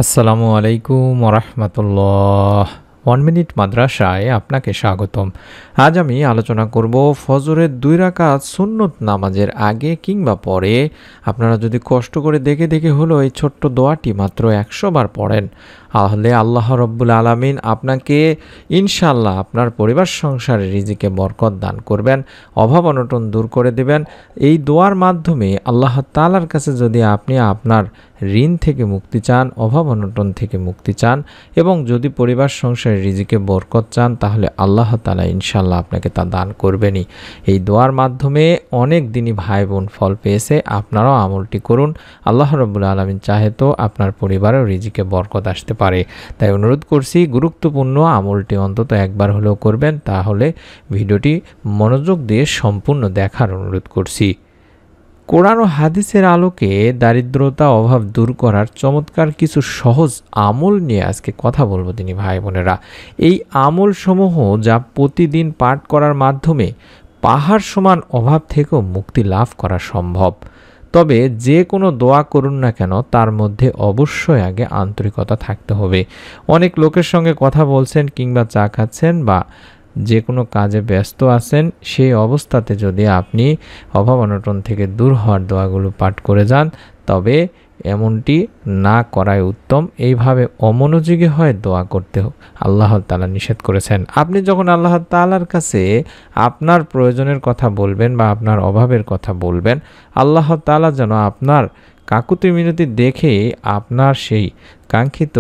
আসসালামু আলাইকুম ওরহমতুল্লাহ। 1 মিনিট মাদ্রাসায় আপনাকে স্বাগতম। আজ আমি আলোচনা করব ফজরের 2 রাকাত সুন্নত নামাজের আগে কিংবা পরে আপনারা যদি কষ্ট করে দেখে দেখে হলো এই ছোট্ট দোয়াটি মাত্র 100 বার পড়েন, তাহলে আল্লাহ রব্বুল আলামিন আপনাকে ইনশাআল্লাহ আপনার পরিবার সংসারে রিজিকে বরকত দান করবেন, অভাব অনটন দূর করে দেবেন। এই দোয়ার মাধ্যমে আল্লাহ তাআলার কাছে যদি আপনি আপনার ঋণ থেকে মুক্তি চান, অভাব অনটন থেকে মুক্তি চান এবং যদি পরিবার সংসারে রিজিকে বরকত চান, তাহলে আল্লাহ তাআলা ইনশাআল্লাহ আপনাকে তা দান করবেনই। এই দোয়ার মাধ্যমে অনেক দিনই ভাই বোন ফল পেয়েছে, আপনারাও আমলটি করুন। আল্লাহ রাব্বুল আলামিন চাহে তো আপনার পরিবারেও রিজিকে বরকত আসতে পারে। তাই অনুরোধ করছি, গুরুত্বপূর্ণ আমলটি অন্তত একবার হলেও করবেন। তাহলে ভিডিওটি মনোযোগ দিয়ে সম্পূর্ণ দেখার অনুরোধ করছি। কোরআন ও হাদিসের আলোকে দারিদ্রতা অভাব দূর করার চমৎকার কিছু সহজ আমল নিয়ে আজকে কথা বলবো তিনি ভাই বোনেরা। এই আমলসমূহ যা প্রতিদিন পাঠ করার মাধ্যমে পাহাড় সমান অভাব থেকেও মুক্তি লাভ করা সম্ভব। তবে যে কোনো দোয়া করুন না কেন, তার মধ্যে অবশ্যই আগে আন্তরিকতা থাকতে হবে। অনেক লোকের সঙ্গে কথা বলছেন কিংবা চা খাচ্ছেন বা যে কোনো কাজে ব্যস্ত আছেন, সেই অবস্থাতে যদি আপনি অভাব অনটন থেকে দূর হওয়ার দোয়াগুলো পাঠ করে যান, তবে এমনটি না করাই উত্তম। এইভাবে অমনোযোগী হয়ে দোয়া করতে আল্লাহ তাআলা নিষেধ করেছেন। আপনি যখন আল্লাহ তাআলার কাছে আপনার প্রয়োজনের কথা বলবেন বা আপনার অভাবের কথা বলবেন, আল্লাহ তাআলা যেন আপনার কাকুতি মিনতি দেখে আপনার সেই কাঙ্ক্ষিত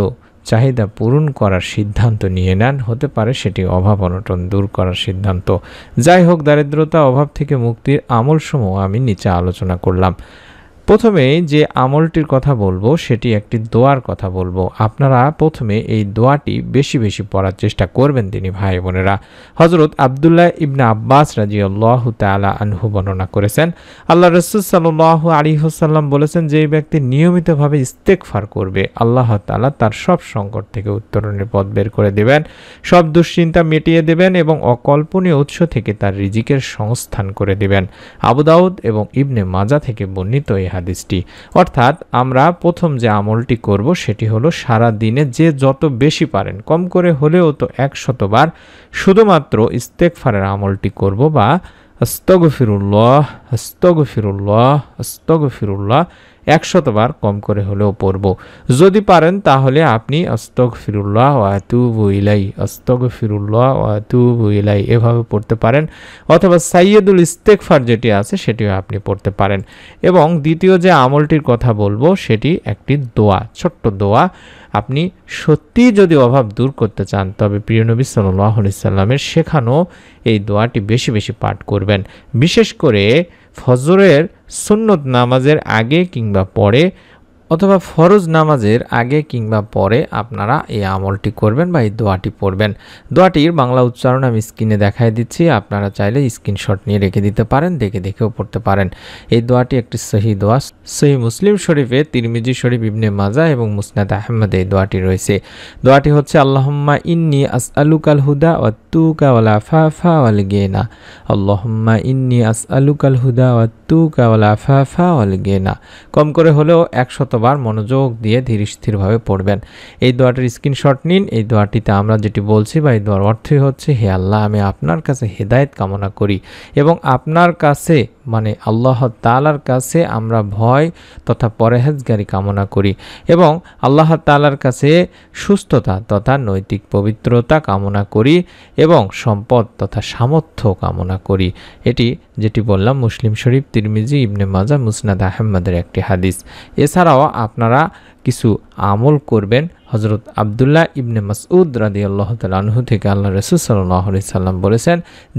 চাহিদা পূরণ করার সিদ্ধান্ত নিয়ে নেন। হতে পারে সেটি অভাব অনটন দূর করার সিদ্ধান্ত। যাই হোক, দারিদ্রতা অভাব থেকে মুক্তির আমলসমূহ আমি নিচে আলোচনা করলাম। প্রথমে যে আমলটির কথা বলবো সেটি একটি দোয়ার কথা বলবো। আপনারা প্রথমে এই দোয়াটি বেশি বেশি পড়ার চেষ্টা করবেন তিনি ভাই বোনেরা। হযরত আব্দুল্লাহ ইবনে আব্বাস রাদিয়াল্লাহু তাআলা আনহু বর্ণনা করেছেন, আল্লাহ রাসূল সাল্লাল্লাহু আলাইহি ওয়াসাল্লাম বলেছেন, যে ব্যক্তি নিয়মিতভাবে ইস্তেগফার করবে, আল্লাহ তাআলা তার সব সংকট থেকে উত্তরণের পথ বের করে দেবেন, সব দুশ্চিন্তা মিটিয়ে দেবেন এবং অকল্পনীয় উৎস থেকে তার রিজিকের সংস্থান করে দেবেন। আবু দাউদ এবং ইবনে মাজাহ থেকে বর্ণিত এই হাদিসটি। অর্থাৎ আমরা প্রথম যে আমলটি করব সেটি হলো সারা দিনে যে যত বেশি পারেন, কম করে হলেও তো 100 বার শুধুমাত্র ইস্তেগফারের আমলটি করব বা আস্তাগফিরুল্লাহ আস্তাগফিরুল্লাহ আস্তাগফিরুল্লাহ 100 বার কম করে হলেও পড়ব। যদি পারেন তাহলে আপনি আস্তাগফিরুল্লাহ ওয়া আতুবু ইলাই আস্তাগফিরুল্লাহ ওয়া আতুবু ইলাই এভাবে পড়তে পারেন, অথবা সাইয়্যিদুল ইস্তেগফার যেটি আছে সেটিও আপনি পড়তে পারেন। এবং দ্বিতীয় যে আমলটির কথা বলবো সেটি একটি দোয়া, ছোট্ট দোয়া। আপনি সত্যি যদি অভাব দূর করতে চান, তবে প্রিয় নবী সাল্লাল্লাহু আলাইহি সাল্লামের শেখানো এই দোয়াটি বেশি বেশি পাঠ করবেন। বিশেষ করে ফজরের সুন্নত নামাজের আগে কিংবা পরে, অথবা ফরজ নামাজের আগে কিংবা পরে আপনারা এই আমলটি করবেন বা এই দোয়াটি পড়বেন। দোয়াটির বাংলা উচ্চারণ আমি স্ক্রিনে দেখায় দিচ্ছি, আপনারা চাইলে স্ক্রিনশট নিয়ে রেখে দিতে পারেন, দেখে দেখেও পড়তে পারেন। এই দোয়াটি একটি সহিহ দোয়া। সহিহ মুসলিম শরীফে, তিরমিজি শরীফ, ইবনে মাজাহ এবং মুসনাদ আহমদে এই দোয়াটি রয়েছে। দোয়াটি হচ্ছে, আল্লাহুম্মা ইন্নী আসআলুকাল হুদা ওয়াত তুকা ওয়াল আফাফা ওয়াল গিনা। আল্লাহুম্মা ইন্নী আসআলুকাল হুদা ওয়াত তুকা ওয়াল আফাফা ওয়াল গিনা। কম করে হলেও 100 বার মনোযোগ দিয়ে ধীর স্থিরভাবে পড়বেন। এই দোয়াটির স্ক্রিনশট নিন। এই দোয়াটিতে আমরা যেটি বলছি বা এই দোয়ার অর্থই হচ্ছে, হে আল্লাহ, আমি আপনার কাছে হেদায়েত কামনা করি এবং আপনার কাছে মানে আল্লাহ তাআলার কাছে আমরা ভয় তথা পরহেজগারি কামনা করি এবং আল্লাহ তাআলার কাছে সুস্থতা তথা নৈতিক পবিত্রতা কামনা করি এবং সম্পদ তথা সামর্থ্য কামনা করি। এটি যেটি বললাম মুসলিম শরীফ, তিরমিজি, ইবনে মাজাহ, মুসনাদ আহমদের একটি হাদিস। এছাড়াও আপনারা কিছু আমল করবেন। হযরত আব্দুল্লাহ ইবনে মাসউদ রাদিয়াল্লাহু তাআলা আনহু থেকে আল্লাহ রাসূল সাল্লাল্লাহু আলাইহি সাল্লাম বলেছেন,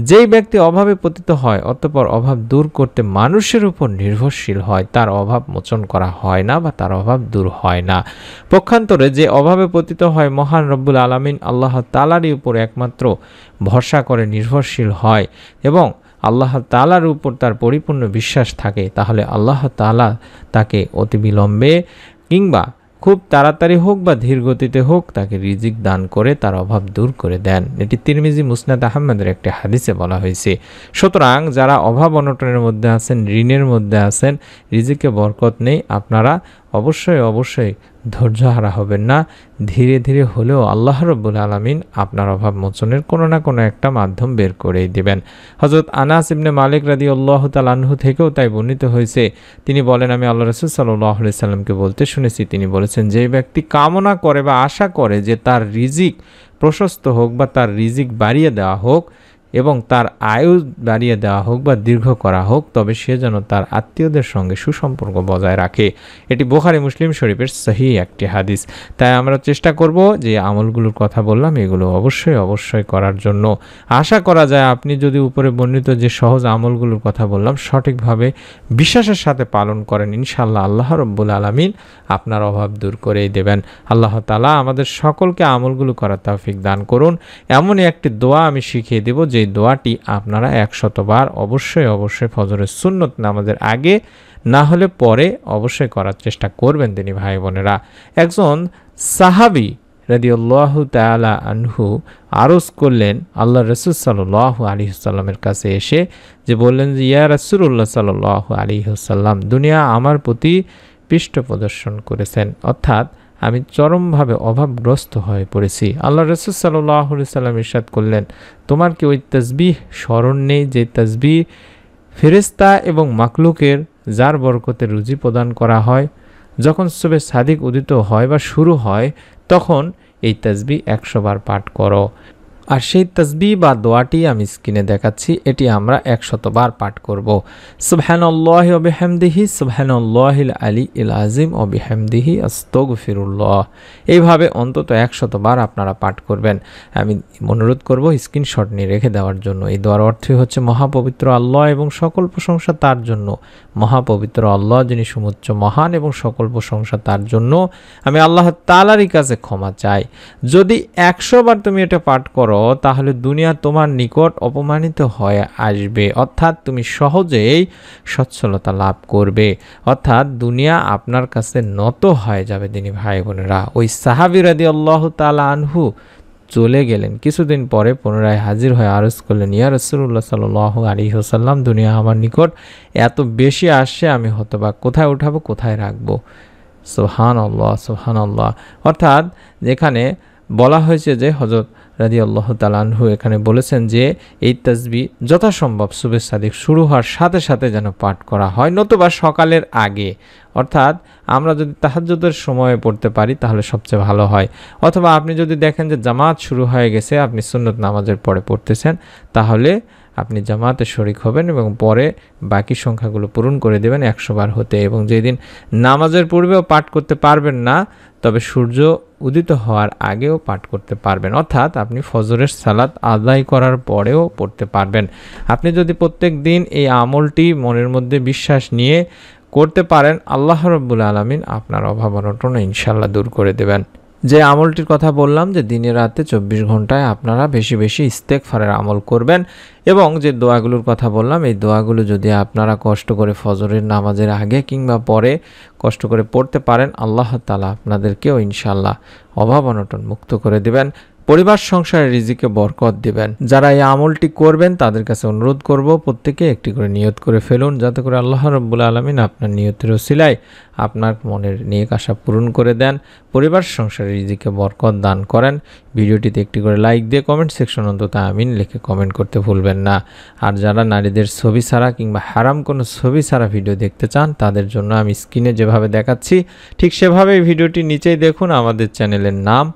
যেই ব্যক্তি অভাবে পতিত হয় অতঃপর অভাব দূর করতে মানুষের উপর নির্ভরশীল হয়, তার অভাব মোচন করা হয় না বা তার অভাব দূর হয় না। পক্ষান্তরে যে অভাবে পতিত হয় মহান রব্বুল আলামিন আল্লাহ তাআলারই উপর একমাত্র ভরসা করে নির্ভরশীল হয় এবং আল্লাহ তাআলার উপর তার পরিপূর্ণ বিশ্বাস থাকে, তাহলে আল্লাহ তাআলা তাকে অতি বিলম্বে কিংবা খুব তাড়াতাড়ি হোক বা ধীর গতিতে হোক তাকে রিজিক দান করে তার অভাব দূর করে দেন। এটি তিরমিজি, মুসনাদ আহমদের একটি হাদিসে বলা হয়েছে। সুতরাং যারা অভাব অনটনের মধ্যে আছেন, ঋণের মধ্যে আছেন, রিজিকে বরকত নেই, আপনারা অবশ্যই ধৈর্য হারা হবেন না। ধীরে ধীরে হলেও আল্লাহ রাব্বুল আলামিন আপনার অভাব মোচনের কোনো না কোনো একটা মাধ্যম বের করেই দেবেন। হযরত আনাস ইবনে মালিক রাদিয়াল্লাহু তাআলা আনহু থেকেও তাই বর্ণিত হয়েছে। তিনি বলেন, আমি আল্লাহ রাসূল সাল্লাল্লাহু আলাইহি সাল্লামকে বলতে শুনেছি, তিনি বলেছেন, যে ব্যক্তি কামনা করে বা আশা করে যে তার রিজিক প্রশস্ত হোক বা তার রিজিক বাড়িয়ে দেওয়া হোক এবং তার আয়ু বাড়িয়ে দেওয়া হোক বা দীর্ঘ করা হোক, তবে সে যেন তার আত্মীয়দের সঙ্গে সুসম্পর্ক বজায় রাখে। এটি বুখারী মুসলিম শরীফের সহিহ একটি হাদিস। তাই আমরা চেষ্টা করব যে আমলগুলোর কথা বললাম এগুলো অবশ্যই করার জন্য। আশা করা যায় আপনি যদি উপরে বর্ণিত যে সহজ আমলগুলোর কথা বললাম সঠিকভাবে বিশ্বাসের সাথে পালন করেন, ইনশাআল্লাহ আল্লাহ রাব্বুল আলামিন আপনার অভাব দূর করেই দেবেন। আল্লাহ তাআলা আমাদের সকলকে আমলগুলো করার তৌফিক দান করুন। এমনই একটি দোয়া আমি শিখিয়ে দেব, যে দোয়াটি আপনারা 100 বার অবশ্যই ফজরের সুন্নত নামাজের আগে না হলে পরে অবশ্যই করার চেষ্টা করবেন তিনি ভাই বোনেরা। একজন সাহাবী রাদিয়াল্লাহু তাআলা আনহু আরজ করলেন আল্লাহ রাসূল সাল্লাল্লাহু আলাইহি ওয়াসাল্লামের কাছে এসে, যে বললেন যে ইয়া রাসূলুল্লাহ সাল্লাল্লাহু আলাইহি ওয়াসাল্লাম, দুনিয়া আমার প্রতি পৃষ্ঠ প্রদর্শন করেছেন, অর্থাৎ আমি চরমভাবে অভাবগ্রস্ত হয়ে পড়েছি। আল্লাহ রাসূল সাল্লাল্লাহু আলাইহি ওয়াসাল্লাম ইরশাদ করলেন, তোমার কি ওই তাসবিহ স্মরণ নেই যে তাসবিহ ফেরেশতা এবং মাখলুকের যার বরকতে রুজি প্রদান করা হয়? যখন সুবহে সাদিক উদিত হয় বা শুরু হয় তখন এই তাসবিহ 100 বার পাঠ করো। আর সেই তাসবিহ বা দোয়াটি আমি স্ক্রিনে দেখাচ্ছি, এটি আমরা 100 বার পাঠ করব। সুবহানাল্লাহি ওয়া বিহামদিহি সুবহানাল্লাহিল আলিয়্যিল আযীম ওয়া বিহামদিহি আস্তাগফিরুল্লাহ। এইভাবে অন্তত 100 বার আপনারা পাঠ করবেন। আমি অনুরোধ করব স্ক্রিনশট নিয়ে রেখে দেওয়ার জন্য। এই দোয়ার অর্থই হচ্ছে মহাপবিত্র আল্লাহ এবং সকল প্রশংসা তার জন্য। মহাপবিত্র আল্লাহ যিনি সমুচ্চ মহান এবং সকল প্রশংসা তার জন্য। আমি আল্লাহ তাআলারই কাছে ক্ষমা চাই। যদি 100 বার তুমি এটা পাঠ করো তাহলে দুনিয়া তোমার নিকট অপমানিত হয়ে আসবে, অর্থাৎ তুমি সহজেই সচ্ছলতা লাভ করবে, অর্থাৎ দুনিয়া আপনার কাছে নত হয়ে যাবে। দিনী ভাই বোনেরা, ওই সাহাবী রাদিয়াল্লাহু তাআলা আনহু চলে গেলেন। কিছুদিন পরে পুনরায় হাজির হয়ে আরজ করলেন, ইয়া রাসূলুল্লাহ সাল্লাল্লাহু আলাইহি ওয়াসাল্লাম, দুনিয়া আমার নিকট এত বেশি আসছে, আমি হতবাক, কোথায় উঠাবো কোথায় রাখবো? সুবহানাল্লাহ। অর্থাৎ যেখানে বলা হয়েছে যে হযরত রাদিয়াল্লাহু তাআলা আনহু এখানে বলেছেন যে এই তাসবিহ যথাসম্ভব সুবহে সাদিক শুরু হওয়ার সাথে সাথে যেন পাঠ করা হয়, নতুবা সকালের আগে। অর্থাৎ আমরা যদি তাহাজ্জুদের সময়ে পড়তে পারি তাহলে সবচেয়ে ভালো হয়, অথবা আপনি যদি দেখেন যে জামাত শুরু হয়ে গেছে, আপনি সুন্নত নামাজের পরে পড়তেছেন, তাহলে আপনি জামাতে শরীক হবেন এবং পরে বাকি সংখ্যাগুলো পূরণ করে দেবেন 100 বার হতে। এবং যেদিন নামাজের পূর্বেও পাঠ করতে পারবেন না, তবে সূর্য উদিত হওয়ার আগেও পাঠ করতে পারবেন, অর্থাৎ আপনি ফজরের সালাত আদায় করার পরেও পড়তে পারবেন। আপনি যদি প্রত্যেক দিন এই আমলটি মনের মধ্যে বিশ্বাস নিয়ে করতে পারেন, আল্লাহ রাব্বুল আলামিন আপনার অভাব অনটন ইনশাআল্লাহ দূর করে দেবেন। যে আমলটির কথা বললাম, যে দিনে রাতে 24 ঘন্টায় আপনারা বেশি বেশি ইস্তেগফারের আমল করবেন, এবং যে দোয়াগুলোর কথা বললাম এই দোয়াগুলো যদি আপনারা কষ্ট করে ফজরের নামাজের আগে কিংবা পরে কষ্ট করে পড়তে পারেন, আল্লাহ তাআলা আপনাদেরকেও ইনশাআল্লাহ অভাব অনটন মুক্ত করে দেবেন, পরিবার সংসারে রিজিকে বরকত দিবেন। যারা এই আমলটি করবেন তাদের কাছে অনুরোধ করব, প্রত্যেকে একটি করে নিয়ত করে ফেলুন, যাতে করে আল্লাহ রাব্বুল আলামিন আপনার নিয়তের ওসিলায় আপনার মনের নেক আশা পূরণ করে দেন, পরিবার সংসারে রিজিকে বরকত দান করেন। ভিডিওটিতে একটি করে লাইক দিয়ে কমেন্ট সেকশন অন্তত আমিন লিখে কমেন্ট করতে ভুলবেন না। আর যারা নারীদের ছবি ছাড়া কিংবা হারাম কোনো ছবি ছাড়া ভিডিও দেখতে চান, তাদের জন্য আমি স্ক্রিনে যেভাবে দেখাচ্ছি ঠিক সেভাবেই ভিডিওটি নিচেই দেখুন। আমাদের চ্যানেলের নাম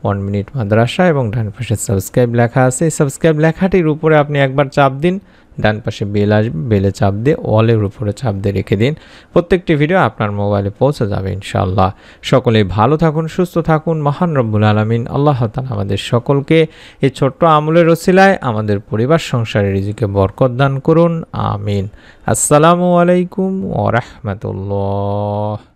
1 মিনিট মাদ্রাসা এবং ডান পাশে সাবস্ক্রাইব লেখা আছে। এই সাবস্ক্রাইব লেখাটির উপরে আপনি একবার চাপ দিন, ডান পাশে বেল আসবে, বেলে চাপ দিয়ে অলের উপরে চাপ দিয়ে রেখে দিন। প্রত্যেকটি ভিডিও আপনার মোবাইলে পৌঁছে যাবে ইনশাআল্লাহ। সকলেই ভালো থাকুন, সুস্থ থাকুন। মহান রব্বুল আলামিন আল্লাহ তাআলা আমাদের সকলকে এই ছোট্ট আমলের ওসিলায় আমাদের পরিবার সংসারে রিজিকে বরকত দান করুন, আমিন। আসসালামু আলাইকুম ওয়া রাহমাতুল্লাহ।